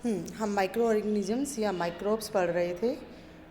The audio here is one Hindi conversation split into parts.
हम माइक्रो ऑर्गेनिजम्स या माइक्रोब्स पढ़ रहे थे,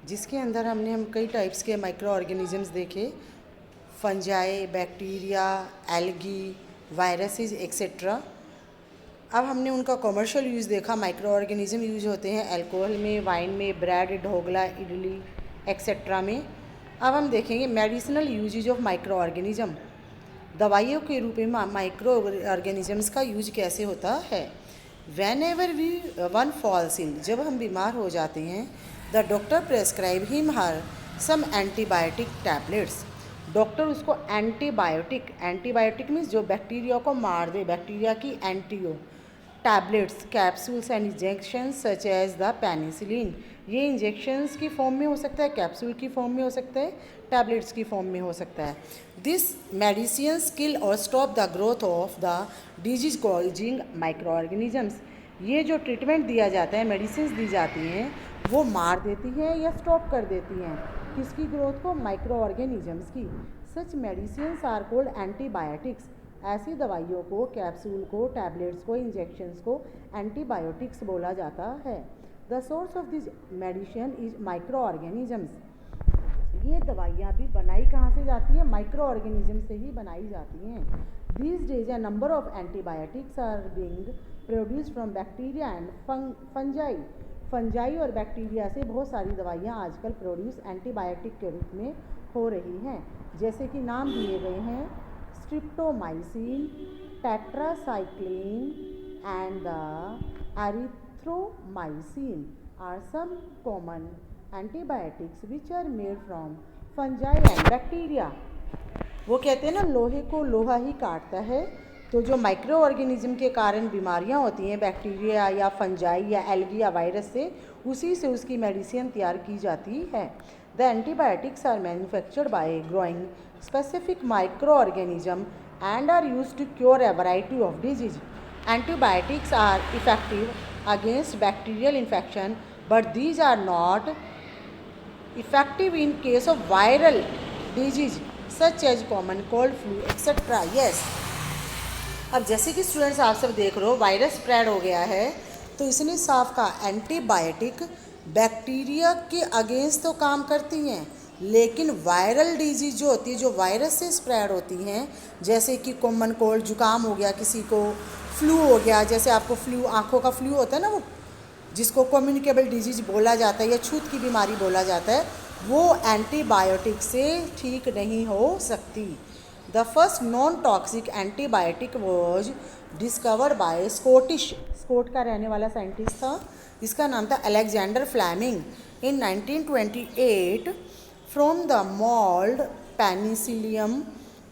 जिसके अंदर हम कई टाइप्स के माइक्रो ऑर्गेनिजम्स देखे। Fungi, bacteria, algae, viruses etcetera. अब हमने उनका कमर्शियल यूज़ देखा। माइक्रो ऑर्गेनिज्म यूज होते हैं अल्कोहल में, वाइन में, ब्रेड, ढोकला, इडली एक्सेट्रा में। अब हम देखेंगे medicinal uses of microorganism. दवाइयों के रूप में माइक्रो ऑर्गेनिजम्स का यूज कैसे होता है। Whenever we one falls ill, जब हम बीमार हो जाते हैं, the doctor prescribe him her some antibiotic tablets. Doctor उसको एंटीबायोटिक मीन्स जो बैक्टीरिया को मार दे, बैक्टीरिया की एंटीओ। Tablets, capsules and injections such as the penicillin. ये इंजेक्शंस की फॉर्म में हो सकता है, कैप्सूल की फॉर्म में हो सकता है, टैबलेट्स की फॉर्म में हो सकता है। दिस मेडिसिन्स किल और stop the growth of the disease causing micro organisms. ये जो ट्रीटमेंट दिया जाता है, मेडिसिन दी जाती हैं, वो मार देती हैं या स्टॉप कर देती हैं किसकी ग्रोथ को, माइक्रो ऑर्गेनिजम्स की। सच मेडिसिन्स आर कोल्ड एंटीबायोटिक्स। ऐसी दवाइयों को, कैप्सूल को, टैबलेट्स को, इंजेक्शंस को एंटीबायोटिक्स बोला जाता है। The source of this medicine is micro organisms. ये दवाइयाँ भी बनाई कहाँ से जाती हैं, माइक्रो ऑर्गेनिज्म से ही बनाई जाती हैं। These days a number of antibiotics are being produced from bacteria and fungi. Fungi और बैक्टीरिया से बहुत सारी दवाइयाँ आजकल प्रोड्यूस एंटीबायोटिक के रूप में हो रही हैं, जैसे कि नाम दिए गए हैं streptomycin, tetracycline and the erythromycin are some common antibiotics which are made from fungi and bacteria. वो कहते हैं ना, लोहे को लोहा ही काटता है। तो जो माइक्रो ऑर्गेनिज्म के कारण बीमारियां होती हैं, बैक्टीरिया या फंजाई या एल्गी या वायरस से, उसी से उसकी मेडिसिन तैयार की जाती है। The antibiotics are manufactured by growing specific microorganism and are use to cure a variety of disease. Antibiotics are effective against bacterial infection, but these are not effective in case of viral disease such as common cold, flu etc. yes। अब जैसे कि स्टूडेंट्स आप सब देख रहे हो, वायरस स्प्रेड हो गया है, तो इसने साफ कहा एंटीबायोटिक बैक्टीरिया के अगेंस्ट तो काम करती हैं, लेकिन वायरल डिजीज जो होती है, जो वायरस से स्प्रेड होती हैं, जैसे कि कॉमन कोल्ड, जुकाम हो गया किसी को, फ्लू हो गया, जैसे आपको फ्लू, आँखों का फ्लू होता है ना, वो जिसको कम्युनिकेबल डिजीज बोला जाता है या छूत की बीमारी बोला जाता है, वो एंटीबायोटिक से ठीक नहीं हो सकती। The first non toxic antibiotic was discovered by Scot का रहने वाला साइंटिस्ट था, इसका नाम था Alexander Fleming in 1928 from the mould Penicillium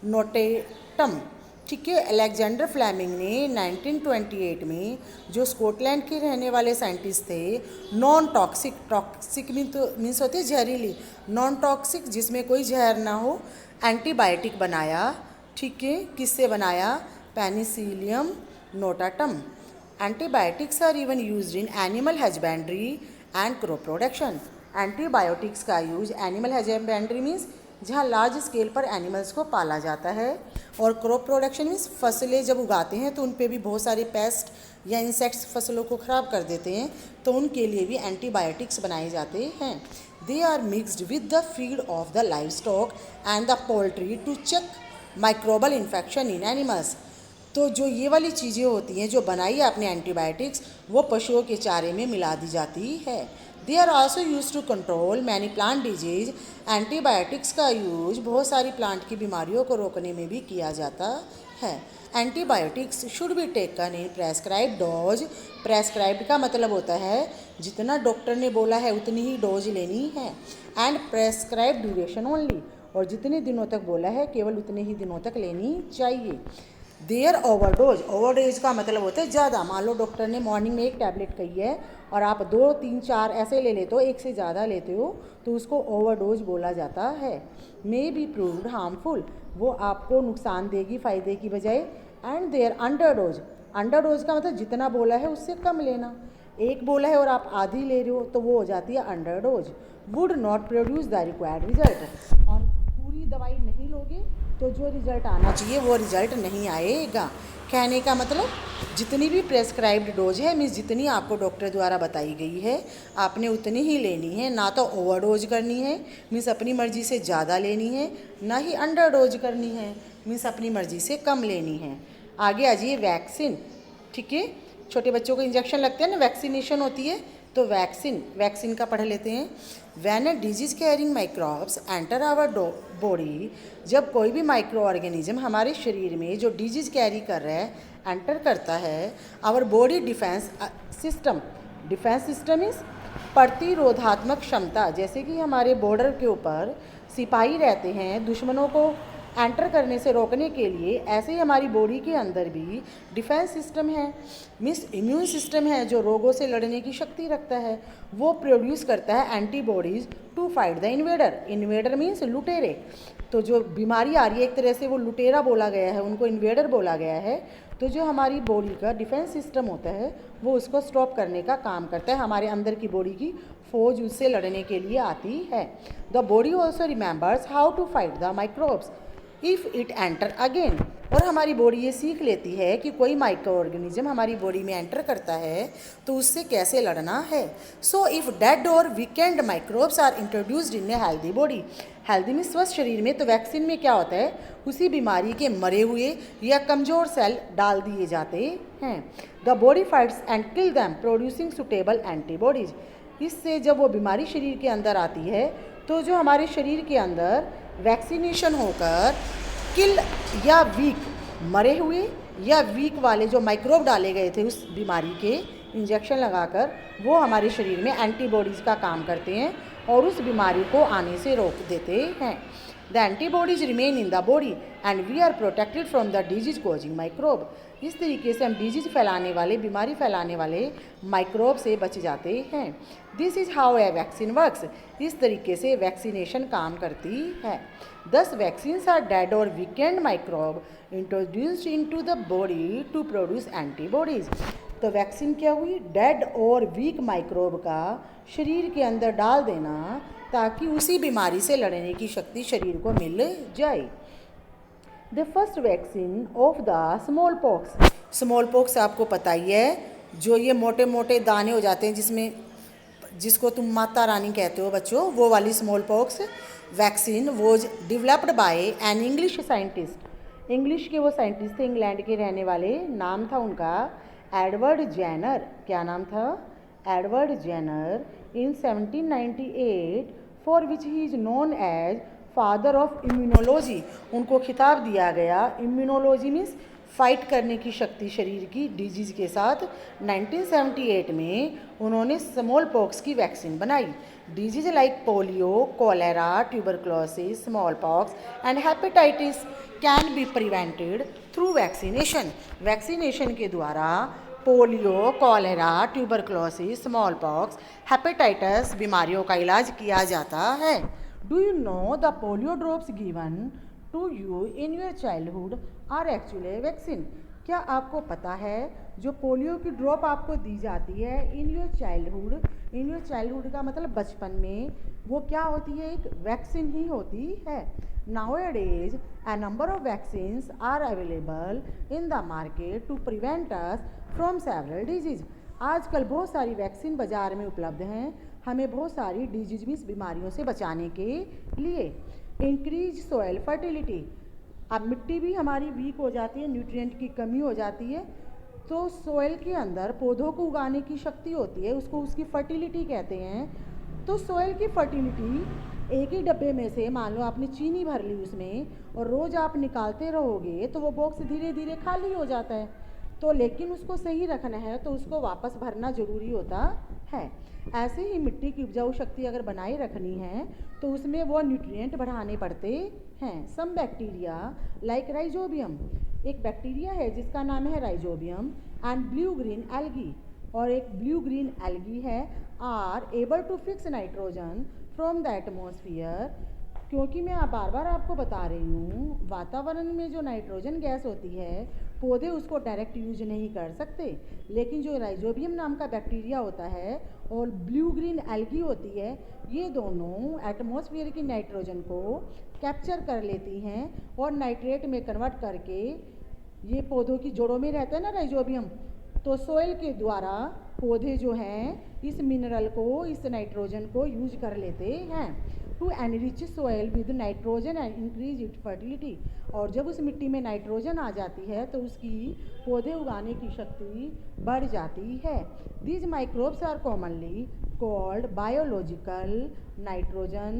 notatum. ठीक है, अलेक्जेंडर फ्लेमिंग ने 1928 में, जो स्कॉटलैंड के रहने वाले साइंटिस्ट थे, नॉन टॉक्सिक, टॉक्सिक मीन्स होती है जहरीली, नॉन टॉक्सिक जिसमें कोई जहर ना हो, एंटीबायोटिक बनाया। ठीक है, किससे बनाया, Penicillium notatum. Antibiotics are even used in animal husbandry and crop production. Antibiotics का यूज एनिमल हस्बेंड्री मीन्स जहाँ लार्ज स्केल पर एनिमल्स को पाला जाता है, और क्रॉप प्रोडक्शन मीन्स फसलें जब उगाते हैं तो उन पे भी बहुत सारे पेस्ट या इंसेक्ट्स फसलों को ख़राब कर देते हैं, तो उनके लिए भी एंटीबायोटिक्स बनाए जाते हैं। They are mixed with the feed of the livestock and the poultry to check microbial infection in animals. तो जो ये वाली चीज़ें होती हैं, जो बनाई है आपने एंटीबायोटिक्स, वो पशुओं के चारे में मिला दी जाती है। They are also used to control many plant disease. Antibiotics का यूज बहुत सारी प्लांट की बीमारियों को रोकने में भी किया जाता है। Antibiotics should be taken in prescribe dose. Prescribed का मतलब होता है जितना डॉक्टर ने बोला है उतनी ही डोज लेनी है, एंड प्रेस्क्राइब ड्यूरेशन ओनली, और जितने दिनों तक बोला है केवल उतने ही दिनों तक लेनी चाहिए। देयर ओवरडोज का मतलब होता है ज़्यादा। मान लो डॉक्टर ने मॉर्निंग में एक टैबलेट कही है और आप 2, 3, 4 ऐसे ले लेते हो, एक से ज़्यादा लेते हो, तो उसको ओवरडोज बोला जाता है। मे बी प्रूव्ड हार्मफुल, वो आपको नुकसान देगी फ़ायदे की बजाय। एंड देयर अंडरडोज का मतलब जितना बोला है उससे कम लेना। एक बोला है और आप आधी ले रहे हो तो वो हो जाती है underdose. Would not produce the required result, और पूरी दवाई नहीं लोगे तो जो रिज़ल्ट आना चाहिए वो रिज़ल्ट नहीं आएगा। कहने का मतलब जितनी भी प्रेस्क्राइब्ड डोज है, मीन्स जितनी आपको डॉक्टर द्वारा बताई गई है आपने उतनी ही लेनी है, ना तो ओवर डोज करनी है मीन्स अपनी मर्ज़ी से ज़्यादा लेनी है, ना ही अंडर डोज करनी है मीन्स अपनी मर्ज़ी से कम लेनी है। आगे आ जाइए वैक्सीन। ठीक है, छोटे बच्चों को इंजेक्शन लगते हैं ना, वैक्सीनेशन होती है, तो वैक्सीन का पढ़ लेते हैं। When a disease carrying microbes enter our body, जब कोई भी माइक्रो ऑर्गेनिज्म हमारे शरीर में जो डिजीज कैरी कर रहा है एंटर करता है, our body defence system is प्रतिरोधात्मक क्षमता। जैसे कि हमारे बॉर्डर के ऊपर सिपाही रहते हैं दुश्मनों को एंटर करने से रोकने के लिए, ऐसे ही हमारी बॉडी के अंदर भी डिफेंस सिस्टम है, मीन्स इम्यून सिस्टम है जो रोगों से लड़ने की शक्ति रखता है। वो प्रोड्यूस करता है antibodies to fight the invader. Invader means लुटेरे। तो जो बीमारी आ रही है एक तरह से वो लुटेरा बोला गया है, उनको इन्वेडर बोला गया है। तो जो हमारी बॉडी का डिफेंस सिस्टम होता है वो उसको स्टॉप करने का काम करता है। हमारे अंदर की बॉडी की फौज उससे लड़ने के लिए आती है। The body also remembers how to fight the microbes if it enter again. और हमारी बॉडी ये सीख लेती है कि कोई माइक्रो ऑर्गेनिज्म हमारी बॉडी में एंटर करता है तो उससे कैसे लड़ना है। So if dead or weakened microbes are introduced in a healthy body, healthy में स्वस्थ शरीर में, तो वैक्सीन में क्या होता है उसी बीमारी के मरे हुए या कमज़ोर सेल डाल दिए जाते हैं। The body fights and kill them producing suitable antibodies. इससे जब वो बीमारी शरीर के अंदर आती है तो जो हमारे शरीर के अंदर वैक्सीनेशन होकर किल या वीक, मरे हुए या वीक वाले जो माइक्रोब डाले गए थे उस बीमारी के, इंजेक्शन लगाकर वो हमारे शरीर में एंटीबॉडीज़ का काम करते हैं और उस बीमारी को आने से रोक देते हैं। The antibodies remain in the body and we are protected from the disease causing microbe. इस तरीके से हम डिजीज फैलाने वाले, बीमारी फैलाने वाले माइक्रोब से बच जाते हैं। This is how a vaccine works. इस तरीके से वैक्सीनेशन काम करती है। 10 vaccines are dead or weakened microbe introduced into the body to produce antibodies. तो वैक्सीन क्या हुई, डेड और वीक माइक्रोब का शरीर के अंदर डाल देना ताकि उसी बीमारी से लड़ने की शक्ति शरीर को मिल जाए। The first vaccine of the small pox. Small pox आपको पता ही है, जो ये मोटे मोटे दाने हो जाते हैं जिसको तुम माता रानी कहते हो बच्चों, वो वाली smallpox vaccine was developed by an English scientist. English के वो साइंटिस्ट थे, इंग्लैंड के रहने वाले, नाम था उनका एडवर्ड जेनर। क्या नाम था, Edward Jenner. In 1798 for which he is known as father of immunology. उनको खिताब दिया गया। इम्यूनोलॉजी मीन्स फाइट करने की शक्ति शरीर की डिजीज़ के साथ। 1978 में उन्होंने स्मॉल पॉक्स की वैक्सीन बनाई। Disease like polio, cholera, tuberculosis, smallpox and hepatitis can be prevented through vaccination. Vaccination के द्वारा polio, cholera, tuberculosis, smallpox, hepatitis बीमारियों का इलाज किया जाता है। Do you know the polio drops given to you in your childhood are actually vaccine. क्या आपको पता है जो पोलियो की ड्रॉप आपको दी जाती है इन your childhood, in your childhood का मतलब बचपन में, वो क्या होती है, एक वैक्सीन ही होती है। Nowadays, a number of vaccines are available in the market to prevent us from several diseases. आजकल बहुत सारी वैक्सीन बाज़ार में उपलब्ध हैं हमें बहुत सारी डिजीज मीन्स बीमारियों से बचाने के लिए। Increase soil fertility. अब मिट्टी भी हमारी वीक हो जाती है, न्यूट्रिएंट की कमी हो जाती है, तो सोयल के अंदर पौधों को उगाने की शक्ति होती है, उसको उसकी फर्टिलिटी कहते हैं। तो सोयल की फर्टिलिटी, एक ही डब्बे में से मान लो आपने चीनी भर ली उसमें और रोज़ आप निकालते रहोगे तो वो बॉक्स धीरे धीरे खाली हो जाता है। तो लेकिन उसको सही रखना है तो उसको वापस भरना ज़रूरी होता है। ऐसे ही मिट्टी की उपजाऊ शक्ति अगर बनाए रखनी है तो उसमें वो न्यूट्रिएंट बढ़ाने पड़ते हैं। सम बैक्टीरिया लाइक राइजोबियम, एक बैक्टीरिया है जिसका नाम है Rhizobium, and blue green algae, और एक ब्लू ग्रीन एल्गी है, are able to fix nitrogen from the atmosphere. क्योंकि मैं बार बार आपको बता रही हूँ, वातावरण में जो नाइट्रोजन गैस होती है पौधे उसको डायरेक्ट यूज नहीं कर सकते, लेकिन जो राइजोबियम नाम का बैक्टीरिया होता है और ब्लू ग्रीन एल्गी होती है, ये दोनों एटमॉस्फेयर की नाइट्रोजन को कैप्चर कर लेती हैं और नाइट्रेट में कन्वर्ट करके, ये पौधों की जड़ों में रहता है ना राइजोबियम, तो सोइल के द्वारा पौधे जो हैं इस मिनरल को, इस नाइट्रोजन को यूज कर लेते हैं to enrich soil with nitrogen and increase it fertility. और जब उस मिट्टी में नाइट्रोजन आ जाती है तो उसकी पौधे उगाने की शक्ति बढ़ जाती है। These microbes are commonly called biological nitrogen.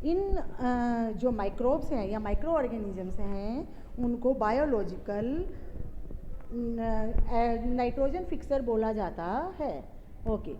इन जो माइक्रोब्स हैं या माइक्रो ऑर्गेनिजम्स हैं उनको बायोलॉजिकल नाइट्रोजन फिक्सर बोला जाता है। ओके।